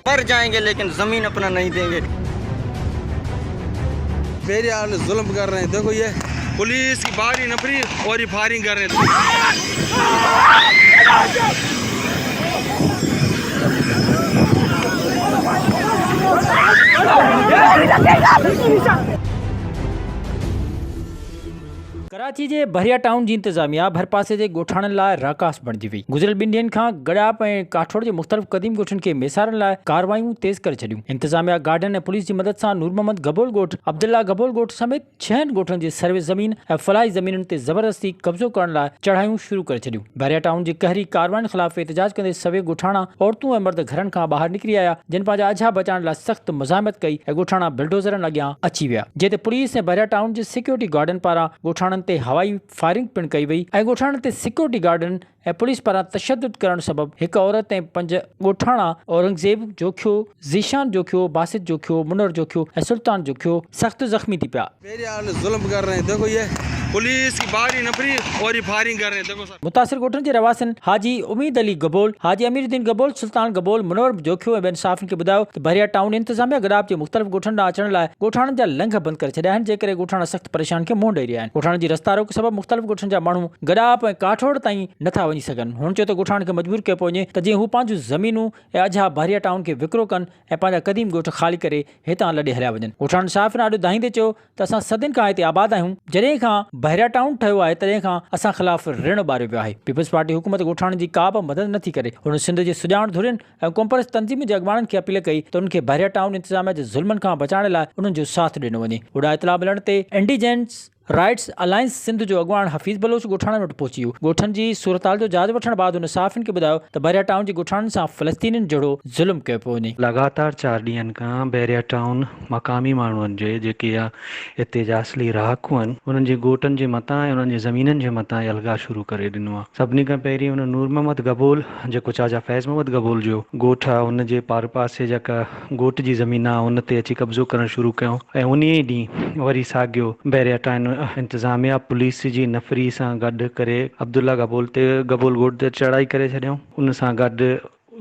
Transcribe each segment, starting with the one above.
मर जाएंगे लेकिन जमीन अपना नहीं देंगे। मेरे यार जुल्म कर रहे हैं, देखो ये पुलिस की बारी नफरी और ये फायरिंग कर रहे हैं। कराची जे बहरिया टाउन जी इंतजामिया भरपासे जे ॻोठाणनि लाइ राकास बणिजी वई। गुज़िरियल 2 ॾींहनि खां गड़ाप ऐं काठोड़ जे मुख़्तलिफ़ क़दीम ॻोठनि खे मेसारण लाइ कार्रवायूं तेज़ करे छॾियूं। इंतजामिया गार्डन ऐं पुलिस जी मदद सां नूर मोहम्मद गबोल ॻोठ, अब्दुल्ला गबोल ॻोठ समेत 6 ॻोठनि जे सर्वे ज़मीन ऐं फलाही ज़मीनुनि ते ज़बरदस्ती कब्ज़ो करण लाइ चढ़ायूं शुरू करे छॾियूं। बहरिया टाउन जी कहरी कार्रवाईनि ख़िलाफ़ एहतजाज कंदे सवे ॻोठाणा औरतूं ऐं मर्द घरनि खां ॿाहिरि निकिरी आया, जिन पंहिंजा अझा बचाइण लाइ सख़्त मुज़ाहिमत कई ऐं ॻोठाणा बुलडोज़रनि अॻियां अची विया, जिते पुलिस ऐं बहरिया टाउन जे सिक्योरिटी गार्डन पारां ॻोठाणनि ते हवाई फायरिंग पिण कई वई ऐं ॻोठाणनि ते सिक्योरिटी गार्डन ऐं पुलिस पारां तशद्दुद करण सबबि हिकु औरत ऐं 5 ॻोठाणा औरंगज़ेब जोखियो, ज़ीशान जोखियो, बासित जोखियो, मुनर जोखियो ऐं सुल्तान जोखियो सख़्त ज़ख्मी थी पिया। मेरे यार जुल्म कर रहे हैं, देखो ये पुलिस की बारी नफरी और ये फायरिंग कर रहे हैं, देखो सर। मुतासिर ॻोठनि जे रवासिन हाजी उमीद अली गबोल, हाजी अमीरुद्दीन गबोल, सुल्तान गबोल, मुनवर जोखियो ऐं ॿियनि साफ़िन खे ॿुधायो त बहरिया टाउन इंतजामिया गडाप जे मुख़्तलिफ़ ॻोठनि ॾांहुं अचण लाइ ॻोठाणनि जा लंघ बंदि करे छॾिया आहिनि, जेकरे ॻोठाणा सख़्त परेशान खे मुंहुं ॾेई रहिया आहिनि। ॻोठाणनि जी रस्ता रोक सबबि मुख़्तलिफ़ ॻोठनि जा माण्हू गडाप ऐं काठोड़ ताईं नथा वञी सघनि। हुन चयो त ॻोठाणनि खे मजबूर कयो पियो वञे त जीअं हू पंहिंजूं ज़मीनूं ऐं अझा बहरिया टाउन खे विकिरो कनि ऐं पंहिंजा क़दीम ॻोठ ख़ाली करे हितां लॾे हलिया वञनि। ॻोठाणनि साफ़ ॾाढो दाहींदे चयो त असां सदियुनि खां हिते आबाद आहियूं, जॾहिं खां बहरिया टाउन ठहियो आहे तॾहिं खां असां ख़िलाफ़ ऋण ॿारियो वियो आहे। पीपल्स पार्टी हुकूमत ॻोठाणनि जी का बि मदद नथी करे। हुन सिंध जे सुॼाण धुरियुनि ऐं कॉम्प्रेस तंज़ीम जे अॻवाननि खे अपील कई त उन्हनि खे बहरिया टाउन इंतजामिया जे ज़ुल्मनि खां बचाइण लाइ उन्हनि जो साथ ॾिनो वञे। उड़ा इतला मिलण ते इंडिजेंस राइट्स अलायंस सिंध जो अॻवान हफ़ीज़ बलोच ॻोठाणनि वटि पहुची वियो। ॻोठनि जी सूरताल जो जाइज़ो वठण बैदि हुन साफ़िन खे ॿुधायो त बहरिया टाउन जे ॻोठाणनि सां फ़लस्तीनियुनि जहिड़ो ज़ुल्म कयो पियो वञे। लगातार 4 ॾींहनि खां बहरिया टाउन मक़ामी माण्हुनि जे जेके हिते जा असली रहाकू आहिनि, उन्हनि जे ॻोठनि जे मथां ऐं उन्हनि जे ज़मीननि जे मथां अलॻा शुरू करे ॾिनो आहे। सभिनी खां पहिरीं हुन नूर मोहम्मद गबोल, जेको चाचा फैज़ मोहम्मद गबोल जो ॻोठ आहे, उन जे पार पासे जेका ॻोठ जी ज़मीन आहे उन ते अची कब्ज़ो करणु शुरू कयूं ऐं उन ई ॾींहुं वरी साॻियो बहरिया टाउन इंतज़ामिया पुलिस जी नफ़री सां गॾु करे अब्दुल्ला गबोल ॻोठ ते चढ़ाई करे छॾियऊं। उन सां गॾु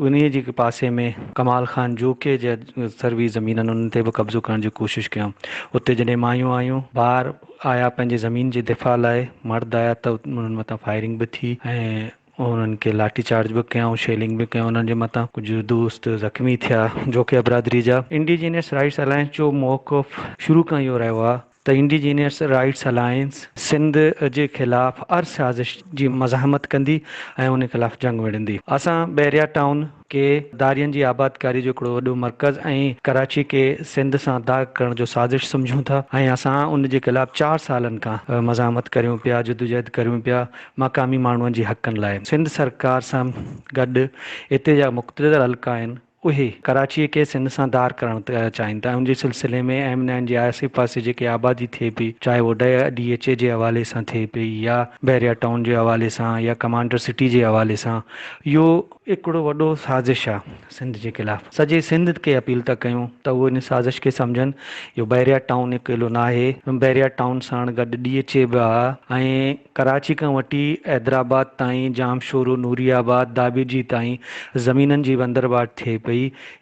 उन जे पासे में कमाल ख़ान जोके जे सर्वी ज़मीननि उन्हनि ते बि कब्ज़ो करण जी कोशिशि कयूं। उते जॾहिं मायूं आयूं, ॿार आया पंहिंजे ज़मीन जे दिफ़ा लाइ, मर्द आया त उन्हनि मथां फायरिंग बि थी ऐं उन्हनि खे लाठी चार्ज बि कयूं, शेलिंग बि कयूं उन्हनि जे मथां। कुझु दोस्त ज़ख़्मी थिया जोके बिरादरी जा। इंडिजीनियस राइट्स अलायंस जो मौक़िफ़ शुरू खां इहो रहियो आहे त इंडिजीनियस राइट्स अलायंस सिंध जे ख़िलाफ़ हर साज़िश जी मज़ाहमत कंदी ऐं उन ख़िलाफ़ जंग विड़ंदी। असां बहरिया टाउन के दारियनि जी आबादकारी जो हिकिड़ो वॾो मर्कज़ ऐं कराची के सिंध सां दाग़ करण जो साज़िश सम्झूं था ऐं असां उन जे ख़िलाफ़ 4 सालनि खां मज़ाहमत करियूं पिया, जदोजहद करियूं पिया मक़ामी माण्हुनि जी हक़नि लाइ। सिंध सरकार सां गॾु हिते जा मुख़्तलिफ़ हल्का आहिनि, उहे कराचीअ खे सिंध सां दार करणु चाहिनि था। उन जे सिलसिले में M9 जे आसे पासे जेके आबादी थिए पई, चाहे वो DHA जे हवाले सां थिए पई या बहरिया टाउन जे हवाले सां या कमांडर सिटी जे हवाले सां, इहो हिकिड़ो वॾो साज़िश आहे सिंध जे ख़िलाफ़। सॼे सिंध खे अपील था कयूं त उहो इन साज़िश खे सम्झनि। इहो बहरिया टाउन अकेलो न आहे, बहरिया टाउन सां गॾु DHA बि आहे ऐं कराची खां वठी हैदराबाद ताईं, जामशोरो, नूरियाबाद, दाबेजी ताईं ज़मीननि जी बंदरबाट थिए पई।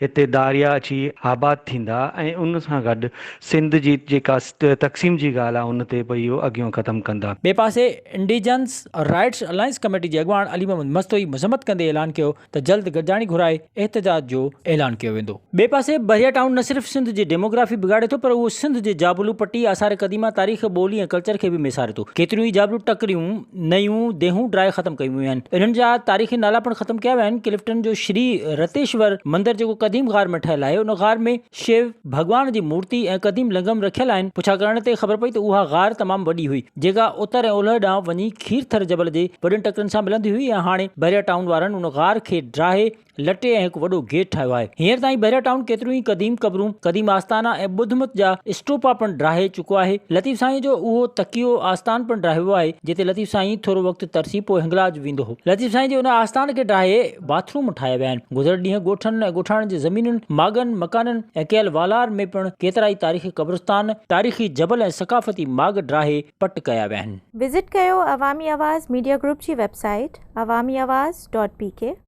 हिते दारिया अची आबाद थींदा ऐं उन सां गॾु सिंध जी जेका तक़सीम जी ॻाल्हि आहे उन ते भई इहो अॻियां ख़तमु कंदा। ॿिए पासे इंडिजेंस राइट्स अलायंस कमेटी जे अॻवान अली मोहम्मद मस्तोई मज़म्मत कंदे ऐलान कयो त जल्द गॾिजाणी घुराए एहतजाज जो ऐलान कयो वेंदो। ॿिए पासे बहरिया टाउन न सिर्फ़ सिंध जी डेमोग्राफी बिगाड़े थो, पर उहो सिंध जे जाबलू पट्टी, आसार क़दीमा, तारीख़, ॿोली ऐं कल्चर खे बि मेसारे थो। केतिरियूं ई जाबलू टकरियूं, नयूं देहूं ड्राए ख़तमु कयूं वियूं आहिनि। इन्हनि जा तारीख़ी नाला पिणु ख़तमु कया विया आहिनि। क्लिफ्टन जो श्री रतेश्वर मंदिर जेको क़दीम गार में ठहियल आहे, उन गार में शिव भॻवान जी मूर्ति ऐं क़दीम लंगम रखियल आहिनि। पुछा करण ते ख़बर पई त उहा गार तमामु वॾी हुई, जेका उतर ऐं ओलह ॾांहुं वञी खीरथर जबल जे वॾनि टकरनि सां मिलंदी हुई ऐं हाणे बहरिया टाउन वारनि उन गार खे ड्राहे लटे ऐं हिकु वॾो गेट ठाहियो आहे। हींअर ताईं बहरिया टाउन केतिरियूं ई क़दीम क़बरूं, क़दीम आस्थाना ऐं ॿुधमत जा स्टोपा पिणु ड्राहे चुको आहे। लतीफ़ साईं जो उहो तकियो आस्थान पिणु ड्राहियो वियो आहे, जिते लतीफ़ साईं थोरो वक़्तु तरसी पोइ हिंगलाज वेंदो हो। लतीफ़ साईं जे उन आस्थान खे ड्राहे बाथरूम ठाहिया विया आहिनि। गुज़िरियल ॾींहं ॻोठनि ऐं ॻोठाणनि जी ज़मीनुनि, मागनि, मकाननि ऐं कयल वालार में पिणु केतिरा ई तारीख़ी क़ब्रिस्तान, तारीख़ी जबल ऐं सक़ाफ़ती माग ड्राहे पट कया विया आहिनि। विज़िट कयो अवामी आवाज़ मीडिया ग्रुप जी वेबसाइट awamiawaz.pk